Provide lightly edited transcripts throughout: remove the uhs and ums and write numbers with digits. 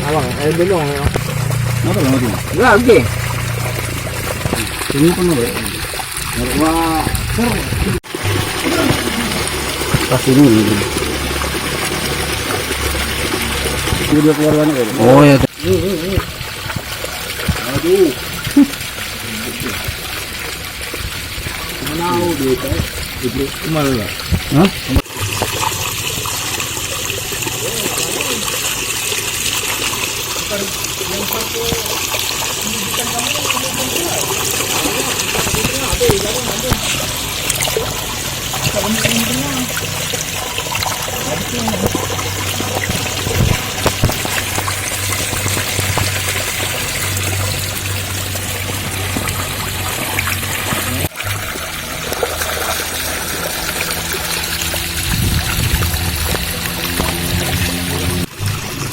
Abang, air belum ya. Apa lagi? Enggak, oke. Ini pun boleh. Wah, pas ini. Ini dia keluar mana? Oh ya. Aduh. Mana dia teh? Itu kemana lah? Hah?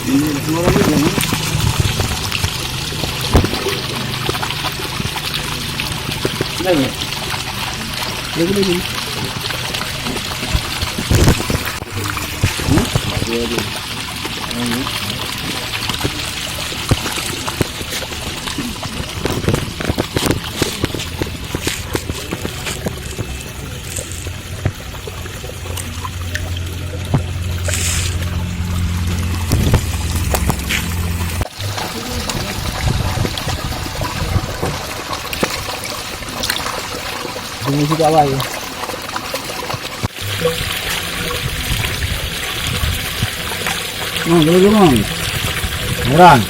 Ini semua lagi jangan. Lagi. Lagi. Lagi. Ini juga awal. Dulu bang. Merang.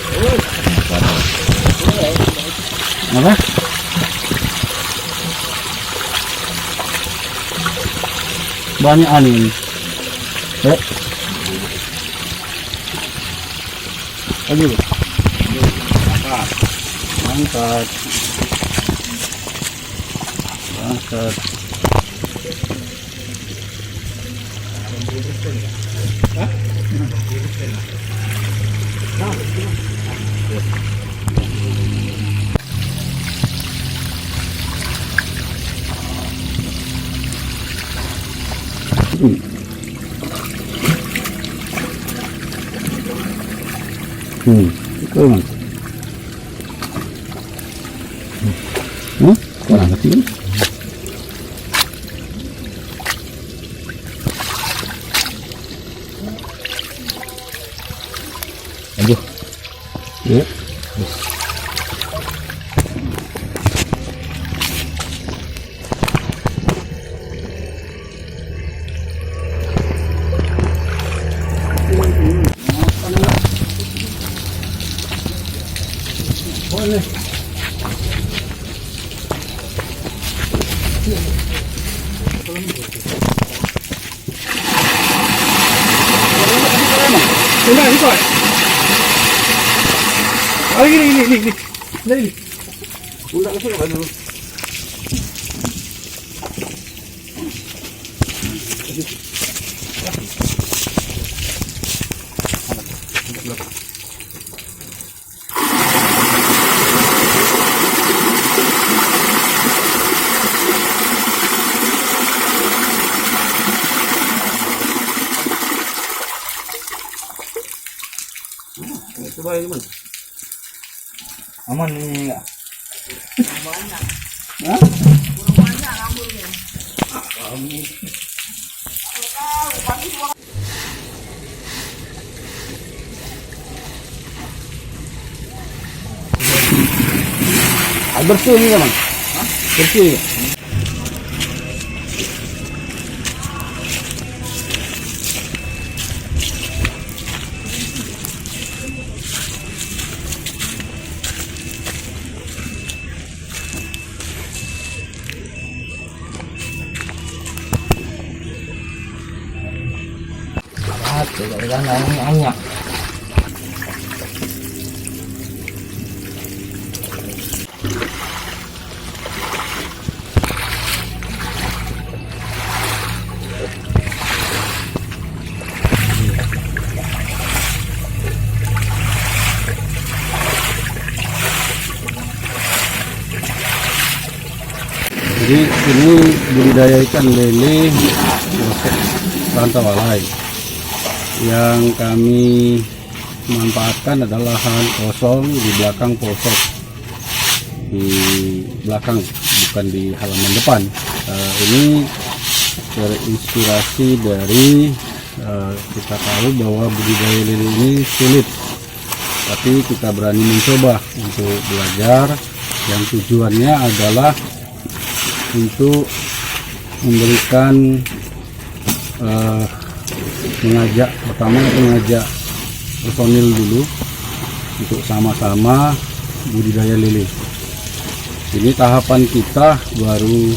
Apa? Banyak angin. Aduh. Angkat. Angkat. Itu kan. Kurang kecil. Lanjut. Ya. Boleh. Ini ikut. Ini. Dari. Udah ke sana dulu. Coba ini man. Aman ini enggak? Banyak. Hah? Banyak rambutnya. Kamu. Bersih ini kan? Hah? Bersih. Jangan nanya. Jadi ini budidaya ikan lele polsek Rantawalai. Yang kami manfaatkan adalah lahan kosong di belakang polsek, di belakang, bukan di halaman depan. Ini terinspirasi dari kita tahu bahwa budidaya lele ini sulit, tapi kita berani mencoba untuk belajar, yang tujuannya adalah untuk memberikan mengajak personil dulu untuk sama-sama budidaya lele. Ini tahapan kita baru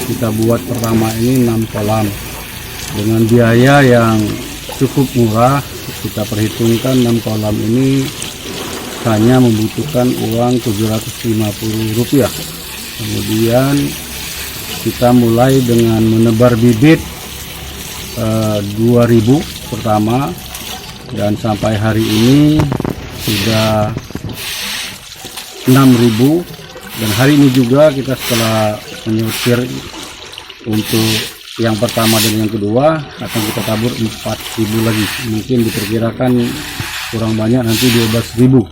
kita buat pertama ini 6 kolam dengan biaya yang cukup murah. Kita perhitungkan 6 kolam ini hanya membutuhkan uang Rp750. Kemudian kita mulai dengan menebar bibit 2000 pertama, dan sampai hari ini sudah 6000, dan hari ini juga kita setelah menyortir untuk yang pertama dan yang kedua akan kita tabur 4000 lagi, mungkin diperkirakan kurang banyak nanti 12000.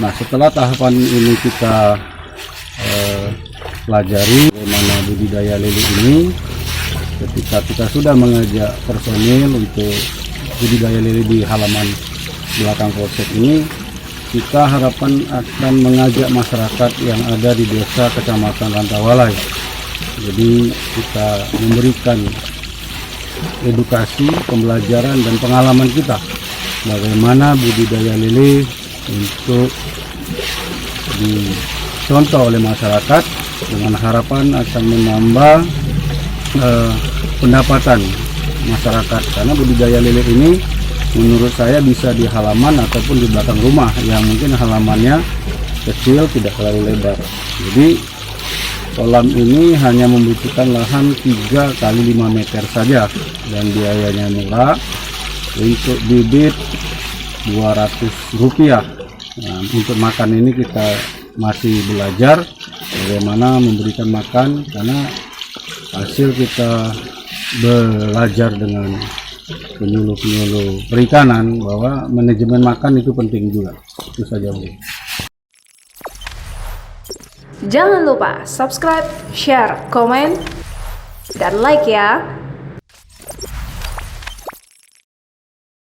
Nah, setelah tahapan ini kita pelajari bagaimana budidaya lele ini, ketika kita sudah mengajak personil untuk budidaya lele di halaman belakang polsek ini, kita harapan akan mengajak masyarakat yang ada di desa Kecamatan Rantawalai. Jadi kita memberikan edukasi, pembelajaran dan pengalaman kita bagaimana budidaya lele untuk dicontoh oleh masyarakat, dengan harapan akan menambah pendapatan masyarakat, karena budidaya lele ini menurut saya bisa di halaman ataupun di belakang rumah yang mungkin halamannya kecil, tidak terlalu lebar. Jadi kolam ini hanya membutuhkan lahan 3 kali 5 meter saja dan biayanya murah. Untuk bibit Rp200. Nah, untuk makan ini kita masih belajar bagaimana memberikan makan, karena hasil kita belajar dengan penyuluh-penyuluh perikanan bahwa manajemen makan itu penting juga. Itu saja, Bu. Jangan lupa subscribe, share, komen, dan like ya.